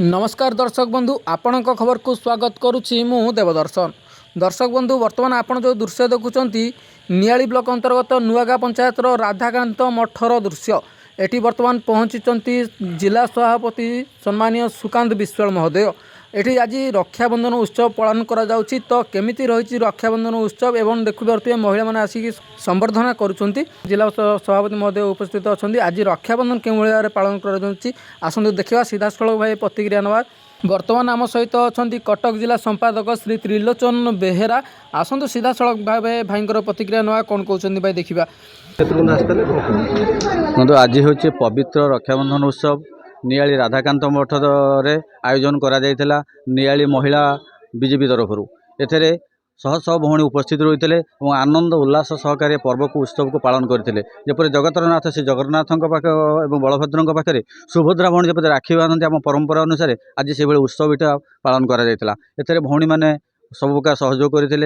नमस्कार दर्शक बंधु आपण खबर को स्वागत करुच्ची मु देवदर्शन। दर्शक बंधु बर्तमान आपण जो दृश्य देखुंत नियाली ब्लॉक अंतर्गत नुआगा पंचायत राधाकांत मठर दृश्य एटी बर्तमान पहुँची जिला सभापति सम्मानीय सुकांत विश्वाल महोदय। एटी आज रक्षाबंधन उत्सव पालन करा जाउछि। तो केमिति रही रक्षाबंधन उत्सव एवं देखुए महिला मैंने आसिक संबर्धना करुँच। जिला सभापति महोदय उपस्थित अच्छा। आज रक्षाबंधन के भाव में पालन कर देखा सीधा स्थल भाई प्रतिक्रिया नवा। बर्तमान आम सहित अच्छा कटक जिला संपादक श्री त्रिलोचन बेहेरा। आसतु सीधा सड़क भाव भाई प्रतिक्रिया नवा कौन कहते भाई देखा। आज हूँ पवित्र रक्षाबंधन उत्सव नियाली राधाकांत मठ आयोजन करा जायथिला। नियाली महिला बीजेपी तरफ एथे शह शह भौणी उपस्थित रही और आनंद उल्लास सहकारे पर्व को उत्सव को पालन करते। जपरी जगतरनाथ श्री जगन्नाथ पाखे और बलभद्र पाखे सुभद्रा भौणी जब राखी बांधते आम परंपरा अनुसार आज से उत्सव यहाँ पालन करा भौणी मैंने सब प्रकार सहयोग करते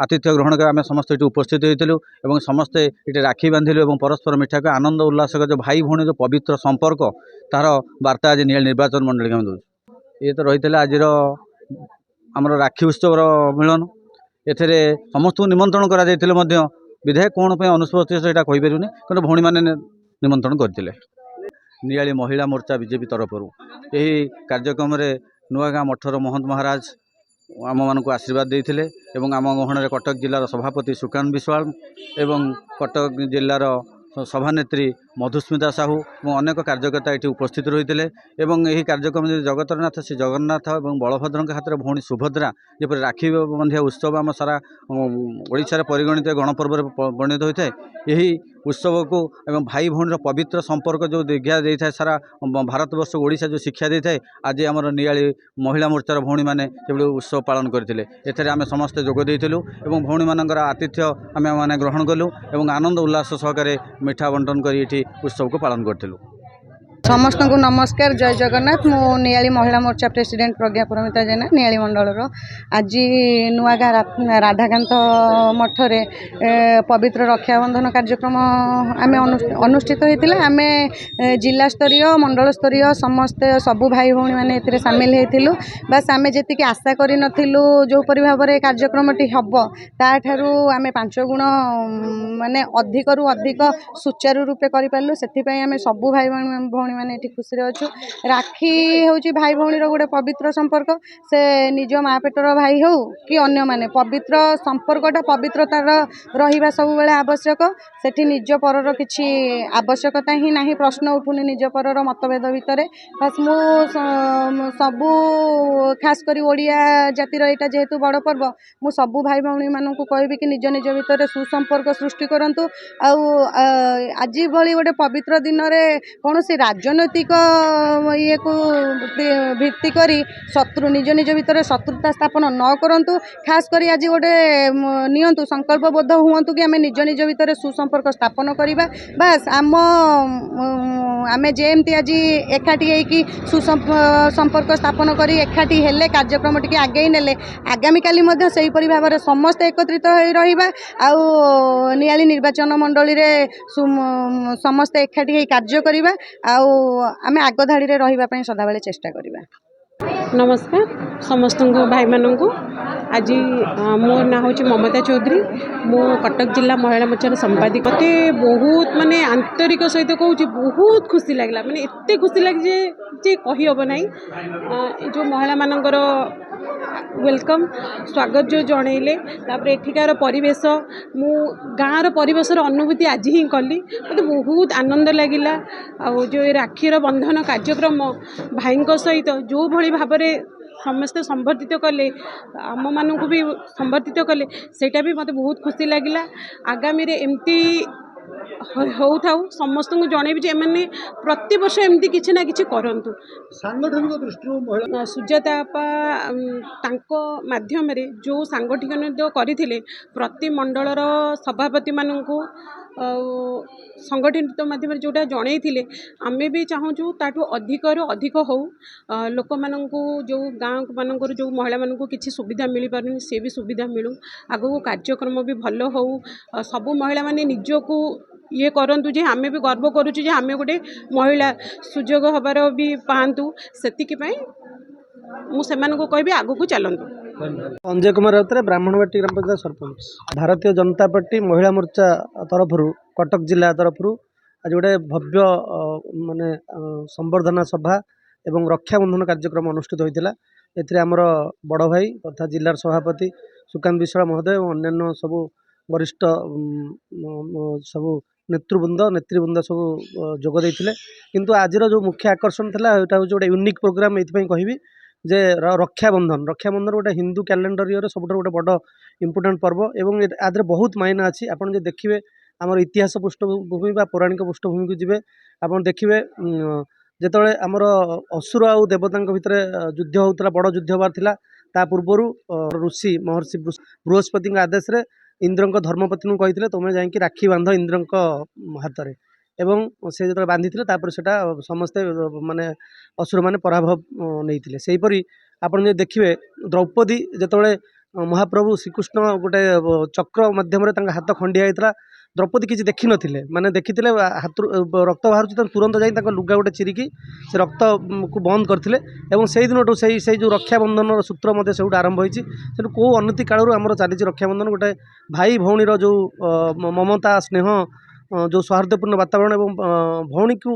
आतिथ्य ग्रहण कर आम समस्त ये उपस्थित होती समस्ते ये राखी बांधिलु और परस्पर मिठा को आनंद उल्लास जो भाई भौणी जो पवित्र संपर्क तार वार्ता आज नियाली निर्वाचन मंडली में दूँ। ये तो रही आज आमर राखी उत्सव मिलन एथे समस्त निमंत्रण करा विधायक कौन पे अनुपस्थित से कहीपर क्योंकि भौणी मैंने निमंत्रण करते। नियाली महिला मोर्चा बीजेपी तरफ यही कार्यक्रम नुआगा मठर महंत महाराज आम मान आशीर्वाद देते आम गहण कटक जिलार सभापति सुकांत विश्वाल एवं कटक जिलार सभानेत्री मधुस्मिता साहू और अनेक कार्यकर्ता ये उपस्थित रही यही कार्यक्रम जगतरनाथ श्री जगन्नाथ और बलभद्र हाथ में भौणी सुभद्रा जपर राखी बंधिया उत्सव आम सारा ओडिशा परिगणित गणपर्व परिणत होता है। यही उत्सव को एवं भाई भौणी पवित्र संपर्क जो दीक्षा दे था सारा भारत वर्ष ओडिशा जो शिक्षा दे था आज आम नियाली महिला मोर्चार भौणी मैंने उत्सव पालन करते। एथे आम समस्ते जोगदेलु और भौणी मानकर आतिथ्य आम मैंने ग्रहण कलु और आनंद उल्लास सहकारे मिठा बंटन कर उत्सव को पालन करथिलु। समस्त को नमस्कार जय जगन्नाथ। मु नियाली महिला मोर्चा प्रेसिडेंट प्रज्ञा परमिता जेना नियाली मंडल आज नुआगा राधाकांत मठरे पवित्र रक्षाबंधन कार्यक्रम आम अनुष्ठित होता। आम जिला स्तरीय मंडल स्तरीय समस्त सबू भाई भौणी मैंने ए सामिल होइथिलु। बस आम जी आशा करूँ जोपरी भाव में कार्यक्रमटी हम ताठू आम 5 गुण माने अधिक रु अधिक सुचारू रूपे करूँ से आम सबू भाई भौणी मैंने ये खुशी अच्छु। राखी हूँ भाई भौणी गोटे पवित्र संपर्क से निज माँ पेटर भाई हो कि अन्य माने पवित्र संपर्कटा पवित्रतार रहिबा सब बेले आवश्यक। सेठी निज परर किछि आवश्यकता ही नहीं प्रश्न उठुनी निज परर मतभेद भितर। बस मु सबू खास करी ओडिया जातिर एटा जेहेतु बड़ पर्व मु सबू भाई भौणी मानू कहबी कि निज निज भितर सुसंपर्क सृष्टि करंतु। आज भली गोटे पवित्र दिन में कौन सी राजनैतिक ये को भित्ति करी शत्रु निज निज भितर शत्रुता स्थापन न करंतु। खास करी आज गोटे नियंतु संकल्पबद्ध हुंतु कि आम निज निज भितर सुसंपर्क स्थापन करिबा। बस आम जेमती आज एकाठी होइकी सुसंपर्क स्थापन करी एकाठी हेले कार्यक्रम टिके आगे नेले आगामी काली मध्य सेही परि भाव में समस्त एकत्रित होई रहिबा। आउ नियाली निर्वाचन मंडली रे समस्त एकाठी होई कार्य करिबा। आम आग धाड़ी रे रहिबा पई सदा बेले चेष्टा करिबा। नमस्कार समस्त भाई मानक। आज मो ना हूँ ममता चौधरी। मो कटक जिला महिला मोर्चार संपादिक। मत बहुत माने आंतरिक सहित कहूँ बहुत खुशी लगला माने एत खुशी लगे जे कही हम ना जो महिला मानकर वेलकम स्वागत जो जनइले एठिकार परिवेश मु गाँव परिवेशर अनुभूति आज ही कली मत बहुत आनंद लगिला। जो राखीर बंधन कार्यक्रम भाई सहित जो भली भाव में समस्ते संबर्धित कले आम मानू भी संबर्धित कले सेटा भी मत बहुत खुशी लगिला। आगामी रे एमती हो समस्त को जनइबी एमने प्रति वर्ष एमती किसी ना कि करंतु। सांगठनिक दृष्टि सुजाता आपा माध्यम जो सांगठनिक करते प्रति मंडलर सभापति मानू संगठित माध्यम जोटा जनई आमे भी चाहूँ ताठू अधिकरू अधिक हो लोक मानू जो गाँ मानक जो महिला मानक किसी सुविधा मिल पारे सी भी सुविधा मिलू आगू कार्यक्रम भी भल हो सबू महिला माने निजको ये करंतु जे आमे भी गर्व करुचु जे आमे गोटे महिला सुजोग हबार भी पातु से मुझे कहबी आगू को चलतु। अंजय कुमार राउतर ब्राह्मणबाटी ग्राम पंचायत सरपंच भारतीय जनता पार्टी महिला मोर्चा तरफ कटक जिला तरफ आज गोटे भव्य माने संबर्धना सभा एवं रक्षाबंधन कार्यक्रम अनुष्ठित होता है। आमर बड़ भाई तथा जिलार सभापति सुकांत विश्वाल महोदय और अन्य सबू वरिष्ठ सबू नेतृवृंद सब जोगदे किंतु आज जो मुख्य आकर्षण था यहाँ हूँ गोटे यूनिक प्रोग्राम ये कहबी जे रक्षाबंधन गोटे हिंदू कैलेंडर ईयर सब गोटे बड़ इंपोर्टेंट पर्व एवं आदि बहुत मायना अच्छी आपड़ जो देखिए आमर इतिहास पृष्ठभूमि बा पौराणिक पृष्ठभूमि को जी आप देखिए जिते आमर असुर आउ देवता भितर युद्ध होता बड़ युद्ध हबार था पूर्वर ऋषि महर्षि बृहस्पति आदेश रे इंद्र धर्मपत्नी कहते तुम्हें जाकि राखी बांध इंद्र हाथ में एवं से जो बांधी से समस्ते माने असुर मैंने पराभव नहीं सेहीपरि आप देखिए द्रौपदी जिते महाप्रभु श्रीकृष्ण गोटे चक्र मध्यम हाथ खंडिया होता द्रौपदी किसी देखी नथिले माने देखी हाथ रक्त बाहर तुरंत जाई लुगा गोटे चिरिकी से रक्त को बंद करते से दिन से जो रक्षाबंधन सूत्र से आरंभ होती कौ अनति कालू आम चली रक्षाबंधन गोटे भाई भौणीर जो ममता स्नेह जो सौहार्दपूर्ण वातावरण एवं भौणी को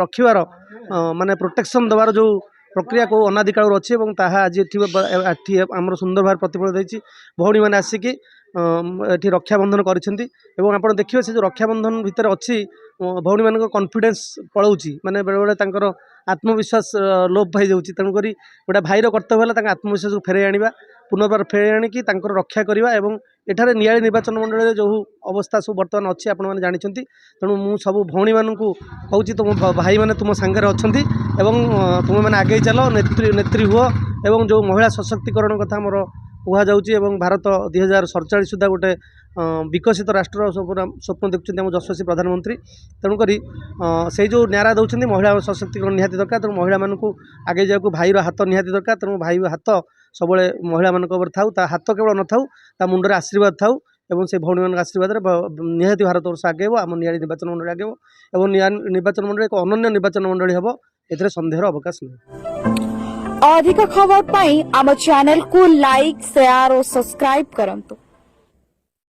रखिबार माने प्रोटेक्शन देवार जो प्रक्रिया को अनादि कालू अच्छी आज आमर सुंदर भाव प्रतिफलित होती भौणी मैंने आसिकी ये रक्षाबंधन कर देखिए से जो रक्षाबंधन भितर अच्छी भौणी मान कॉन्फिडेंस पलाऊँच माने बेले बेले आत्मविश्वास लोप पाई जाऊँगी तेणुक गोटे भाईर कर्तव्य है आत्मविश्वास को फेरे आने पुनर्बार फेरे आणिकी रक्षा करवा एवं एठारे नियाली निर्वाचन मंडल जो अवस्था सब बर्तमान अच्छी आपण मैंने जानते तेणु मु सब भौणी मानू कहूँ तुम भाई मैंने तुम सांगे अच्छा तुम मैंने आगे चल नेत्री हुआ एवं जो महिला सशक्तिकरण कथा मोर कहुँ भारत 2047 सुधा गोटे विकसित राष्ट्र स्वप्न देखुं आम यशस्वी प्रधानमंत्री तेणुक से जो न्यारा दौरान महिला सशक्तिकरण निहाती दरकार तेणु महिला मानू आगे जाऊँ भाईर हाथ निहाती दरकार तेणु भाई हाथ सब महिला मान थाऊ ता हाथ केवल न थाऊ ता मुंडे आशीर्वाद थाऊ एवं से भौणी मान आशीर्वाद निहाती भारत वर्ष आगे आम नियाली निर्वाचन मंडल आगे एवं निर्वाचन मंडल एक अनन्य निर्वाचन मंडल हम ए सन्देह अवकाश नहीं। अधिक खबर पाई आम चैनल को लाइक शेयर और सब्सक्राइब करंतु।